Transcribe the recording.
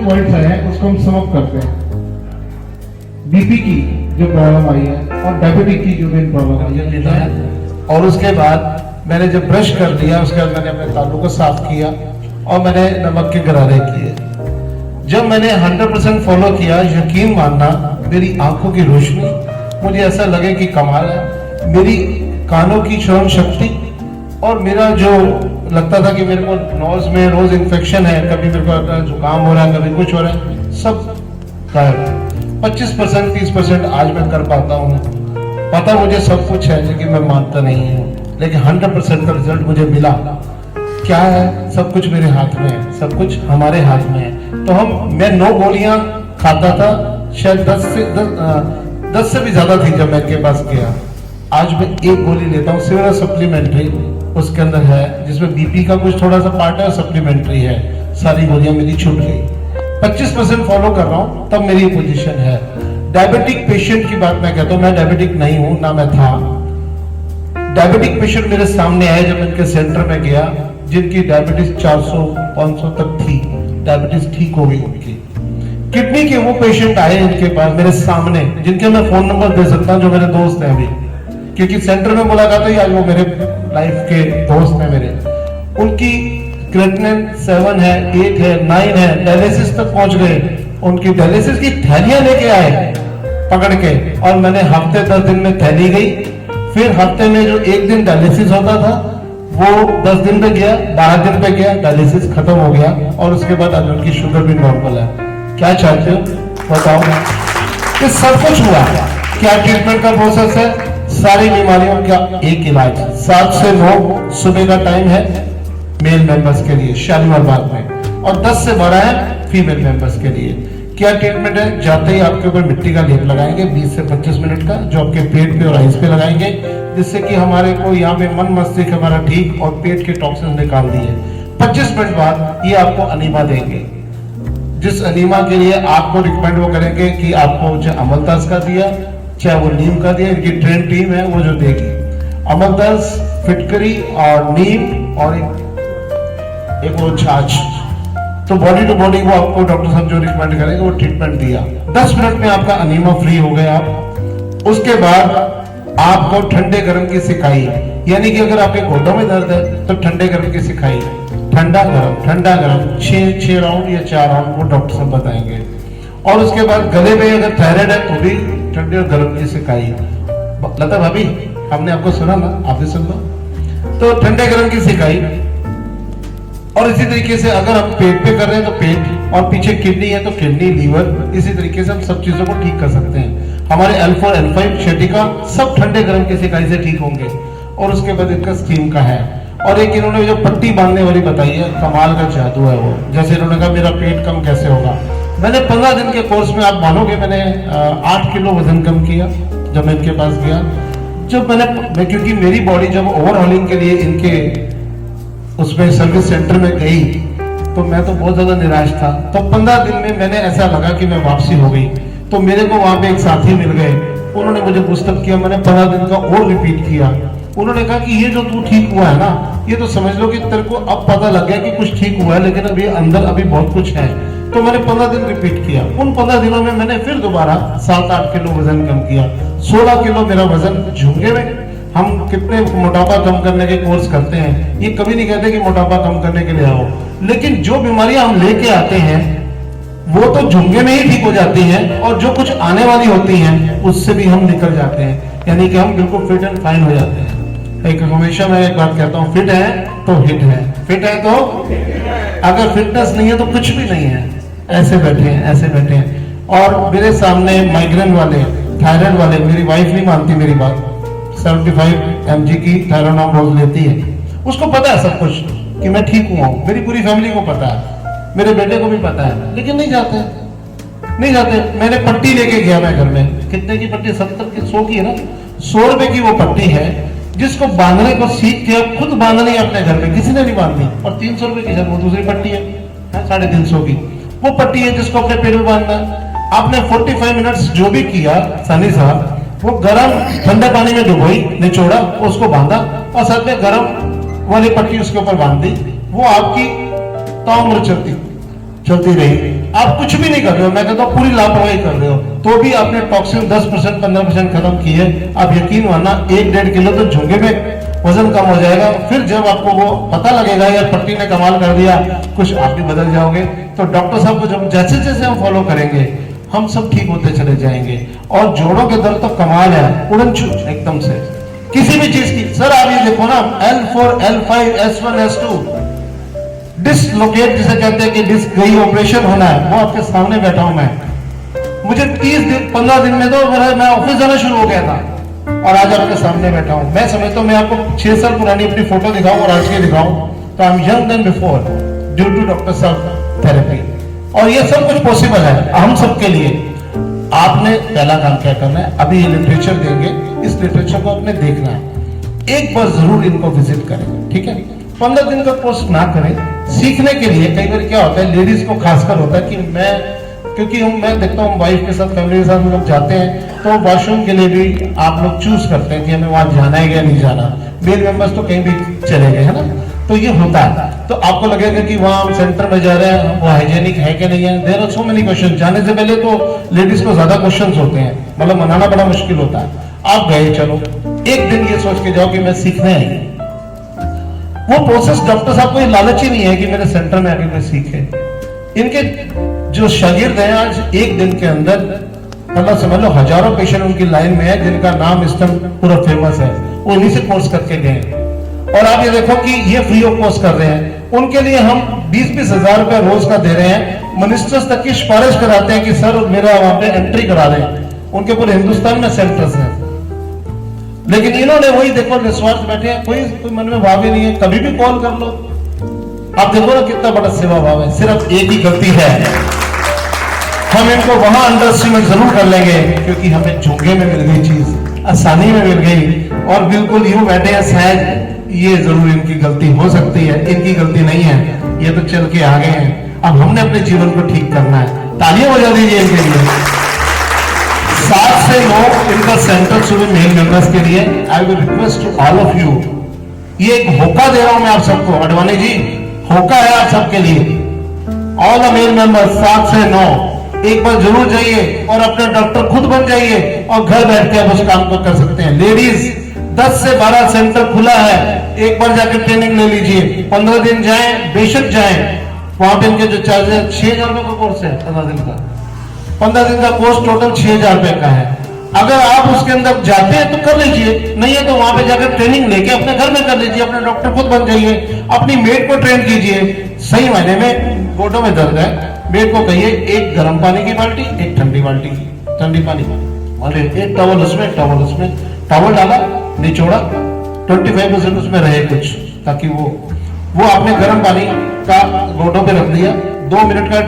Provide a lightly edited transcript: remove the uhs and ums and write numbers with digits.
Points आए हैं उसको हम समअप करते हैं। बीपी की जो प्रॉब्लम आई है और डायबिटिक की जो भी प्रॉब्लम आई है, और उसके बाद मैंने जब ब्रश कर लिया उसके बाद मैंने अपने तालू को साफ किया और मैंने नमक के गरारे किए। जब मैंने 100% फॉलो किया, यकीन मानना मेरी आंखों की रोशनी, मुझे ऐसा लगे कि कमाल है। मेरी कानों की श्रवण शक्ति और मेरा जो लगता था कि मेरे को नोज में रोज इन्फेक्शन है, कभी मेरे को जुकाम हो रहा है, कभी कुछ हो रहा है, सब गायब। 25% 30% आज मैं कर पाता हूँ। पता मुझे सब कुछ है लेकिन मैं मानता नहीं हूँ, लेकिन 100% का रिजल्ट मुझे मिला। क्या है? सब कुछ मेरे हाथ में है, सब कुछ हमारे हाथ में है। तो मैं 9 गोलियां खाता था, शायद 10 से भी ज्यादा थी जब मैं इनके पास गया। आज मैं 1 गोली लेता हूँ, सिर्फ सप्लीमेंट्री उसके अंदर है, जिसमें बीपी का कुछ थोड़ा सा पार्ट है और सप्लीमेंट्री है। सारी गोलियां मेरी छूट गई। 25% फॉलो कर रहा हूँ, तब मेरी पोजीशन है। डायबिटिक पेशेंट की बात मैं कहता हूँ, मैं डायबिटिक नहीं हूँ, ना मैं था। डायबिटिक पेशेंट मेरे सामने आए जब इनके सेंटर में गया, जिनकी डायबिटीज 400-500 तक थी, डायबिटीज ठीक हो गई उनकी। किडनी के वो पेशेंट आए इनके पास मेरे सामने, जिनके मैं फोन नंबर दे सकता हूँ, जो मेरे दोस्त हैं अभी, क्योंकि सेंटर में मुलाकात हुई, आज वो मेरे लाइफ के दोस्त हैं मेरे। उनकी क्रेटिनिन 7 है, 8 है, 9 है, डायलिसिस तक पहुंच गए। उनकी डायलिसिस की थैलियां लेके आए पकड़ के, और मैंने हफ्ते 10 दिन में थैली गई। फिर हफ्ते में जो 1 दिन डायलिसिस होता था वो 10 दिन पे गया, 12 दिन पे गया, डायलिसिस खत्म हो गया, और उसके बाद आज उनकी शुगर भी नॉर्मल है। क्या चाहते हो बताओ? ये सब कुछ हुआ। क्या ट्रीटमेंट का प्रोसेस है? सारी बीमारियों का एक इलाज। 7 से 9 सुबह का टाइम है मेल मेंबर्स के लिए शालीमार बाग में, और 10 से 12 है फीमेल मेंबर्स के लिए। क्या ट्रीटमेंट है? जाते ही आपके ऊपर मिट्टी का लेप लगाएंगे 20 से 25 मिनट का, जो आपके पेट पे और आइस पे लगाएंगे, जिससे कि हमारे को यहाँ पे मन मस्तिष्क हमारा ठीक और पेट के टॉक्सिन निकाल दिए। 25 मिनट बाद ये आपको अनीमा देंगे, जिस अनीमा के लिए आपको रिकमेंड वो करेंगे कि आपको चाहे अमलतास का दिया, चाहे वो नीम का दिया, इनकी ट्रेन टीम है वो जो देगी। अमलतास, फिटकरी और नीम और एक वो छाछ, तो बॉडी टू बॉडी वो आपको डॉक्टर साहब जो रिकमेंड करेंगे वो ट्रीटमेंट दिया। 10 मिनट में आपका अनीमा फ्री हो गया आप। उसके बाद आपको ठंडे गर्म की सिकाई, यानी कि अगर आपके घोटों में दर्द है तो ठंडे गर्म की सिकाई, ठंडा गर्म 6 राउंड या 4 राउंड वो डॉक्टर साहब बताएंगे। और उसके बाद गले में अगर थायराइड है तो भी ठंडे और गर्म की सिकाई। लता भाभी, हमने आपको सुना ना, आप भी सुन लो। तो ठंडे गर्म की सिकाई, और इसी तरीके से अगर हम पेट पे कर रहे हैं तो पेट, और पीछे किडनी है तो किडनी, लीवर, इसी तरीके से हम सब चीजों को ठीक कर सकते हैं। हमारे L4 L5 शटिका सब ठंडे गर्म की सिकाई से ठीक होंगे। और उसके बाद इनका स्टीम का है। और एक इन्होंने जो पट्टी बांधने वाली बताई है, कमाल का जादू है वो। जैसे इन्होंने कहा मेरा पेट कम कैसे होगा, मैंने 15 दिन के कोर्स में, आप मानोगे, मैंने 8 किलो वजन कम किया जब मैं इनके पास गया। जब मैं क्योंकि मेरी बॉडी जब ओवरहॉलिंग के लिए इनके उसमें सर्विस सेंटर में गई तो मैं तो बहुत ज्यादा निराश था। तो 15 दिन में मैंने ऐसा लगा कि मैं वापसी हो गई। तो मेरे को वहां पे एक साथी मिल गए, उन्होंने मुझे पुस्तक किया, मैंने 15 दिन का और रिपीट किया। उन्होंने कहा कि ये जो तू ठीक हुआ है ना, ये तो समझ लो कि तेरे को अब पता लग गया कि कुछ ठीक हुआ है, लेकिन अभी अंदर अभी बहुत कुछ है। तो मैंने 15 दिन रिपीट किया। उन 15 दिनों में मैंने फिर दोबारा 7-8 किलो वजन कम किया। 16 किलो मेरा वजन झुके में। हम कितने मोटापा कम करने के कोर्स करते हैं, ये कभी नहीं कहते कि मोटापा कम करने के लिए आओ, लेकिन जो बीमारियां हम लेके आते हैं वो तो झुंगे में ही ठीक हो जाती हैं, और जो कुछ आने वाली होती हैं उससे भी हम निकल जाते हैं, यानी कि हम बिल्कुल फिट एंड फाइन हो जाते हैं। एक हमेशा मैं एक बात कहता हूँ, फिट है तो हिट है, फिट है तो, अगर फिटनेस नहीं है तो कुछ भी नहीं है। ऐसे बैठे हैं। और मेरे सामने माइग्रेन वाले, थायराइड वाले, मेरी वाइफ नहीं मानती मेरी बात, 75 mg की थायरोनॉम रोज लेती है। उसको पता है सब कुछ कि मैं ठीक हुआ हूँ, मेरी पूरी फैमिली को पता है, मेरे बेटे को भी पता है, लेकिन नहीं जाते। मैंने पट्टी लेके गया मैं घर में। कितने की पट्टी? 70 की, 100 की है ना, 100 रुपए की वो पट्टी है, जिसको बांधने को सीख के अब खुद बांधनी है अपने घर में, किसी ने नहीं बांधनी। और 300 रुपए की वो दूसरी पट्टी है 350 की, वो पट्टी है जिसको अपने पेट में बांधना है। आपने 45 मिनट्स जो भी किया सनी साहब, वो गरम ठंडे पानी में डुबोई, निचोड़ा, उसको बांधा, और साथ में गरम वाली पट्टी उसके ऊपर बांध दी। वो आपकी ताउम्र चलती रही। आप कुछ भी नहीं कर रहे हो, मैं कहता हूँ पूरी लापरवाही कर रहे हो, तो भी आपने टॉक्सिन 10% 15% खत्म की है। आप यकीन मानना 1-1.5 किलो तो झुंगे में वजन कम हो जाएगा। फिर जब आपको वो पता लगेगा यार पट्टी ने कमाल कर दिया, कुछ आप भी बदल जाओगे। तो डॉक्टर साहब को जब जैसे जैसे हम फॉलो करेंगे हम सब ठीक होते चले जाएंगे। और जोड़ों के दर्द तो कमाल है, उड़न छूट एकदम से किसी भी चीज की। सर आप ये देखो ना, L4 L5 S1 S2 dislocate जिसे कहते हैं कि डिस्क गई, ऑपरेशन होना है, वो आपके सामने बैठा हूं मैं। मुझे 30 दिन 15 दिन में तो मैं ऑफिस जाना शुरू हो गया था और आज आपके सामने बैठा हूं। मैं समझता हूं मैं आपको 6 साल पुरानी अपनी फोटो दिखाऊं और आज की दिखाऊं तो I am young then before due to doctor साहब थेरेपी। और ये सब कुछ पॉसिबल है हम सबके लिए। आपने पहला काम क्या करना है, अभी ये लिटरेचर देंगे, इस लिटरेचर को आपने देखना है। एक बार जरूर इनको विजिट करें, ठीक है। 15 दिन का कोर्स ना करें, सीखने के लिए। कई बार क्या होता है लेडीज को खासकर होता है कि क्योंकि मैं देखता हूँ वाइफ के साथ फैमिली के साथ हम लोग जाते हैं तो वॉशरूम के लिए भी आप लोग चूज करते हैं कि हमें वहां जाना है या नहीं जाना। मेल मेंबर्स तो कहीं भी चले गए, है ना, तो ये होता है। तो आपको लगेगा कि वहां हम सेंटर में जा रहे हैं, वो हाइजेनिक है कि नहीं है। There are so many question. जाने से पहले तो लेडीज को ज्यादा क्वेश्चन होते हैं, मतलब मनाना बड़ा मुश्किल होता है। आप गए, चलो एक दिन ये सोच के जाओ कि मैं सीखने आई। वो प्रोसेस डॉक्टर साहब को ये लालच ही नहीं है कि मेरे सेंटर में आके मैं सीखे। इनके जो शागिर्द हैं आज एक दिन के अंदर मतलब समझ लो हजारों पेशेंट उनकी लाइन में है जिनका नाम इस टाइम पूरा फेमस है, वो इन्हीं से कोर्स करके गए। और आप ये देखो कि ये फ्री ऑफ कॉस्ट कर रहे हैं। उनके लिए हम 20-20 हजार रुपया रोज का दे रहे हैं। मिनिस्टर्स तक की सिफारिश कराते हैं कि सर मेरा वहां पे एंट्री करा दें। उनके पूरे हिंदुस्तान में सेंटर्स हैं, लेकिन इन्होंने वही देखो निस्वार्थ बैठे हैं, कोई मन में भाव ही नहीं है। कभी भी कॉल कर लो, आप देखो ना कितना बड़ा सेवा भाव है। सिर्फ एक ही गलती है, हम इनको वहां अंडर एस्टिमेट जरूर कर लेंगे क्योंकि हमें झुंगे में मिल गई चीज, आसानी में मिल गई और बिल्कुल यूं बैठे हैं शायद ये जरूर इनकी गलती हो सकती है। इनकी गलती नहीं है, ये तो चल के आ गए हैं। अब हमने अपने जीवन को ठीक करना है। तालियां बजा दीजिए इनके लिए। 7 से 9 इनका सेंटर सुबह मेल मेंबर्स के लिए। I will request to all of you, ये एक होका दे रहा हूं मैं आप सबको, अडवाणी जी होका है आप सबके लिए। ऑल द मेल मेंबर्स 7 से 9 एक बार जरूर जाइए और अपना डॉक्टर खुद बन जाइए और घर बैठ के आप उस काम को कर सकते हैं। लेडीज 10 से 12 सेंटर खुला है, एक बार जाकर ट्रेनिंग ले लीजिए। 15 दिन जाएं, बेशक जाएं। वहां पे इनके जो चार्जेस 6,000 रुपए का कोर्स है 15 दिन का। 15 दिन का कोर्स टोटल 6,000 रुपए का है। अगर आप उसके अंदर जाते हैं तो कर लीजिए, नहीं है तो वहां पे जाकर ट्रेनिंग लेके अपने घर में कर लीजिए। अपने डॉक्टर खुद बन जाइए, अपनी मेड को ट्रेन कीजिए। सही मायने में गोडों में दर्द है, मेड को कहिए एक गर्म पानी की बाल्टी, एक ठंडी बाल्टी की ठंडी पानी, एक टॉवल उसमें टॉवल डाला, निचोड़ा, 25% उसमें रहे कुछ, ताकि वो आपने गर्म पानी का गोडों पे रख दिया, 2 मिनट का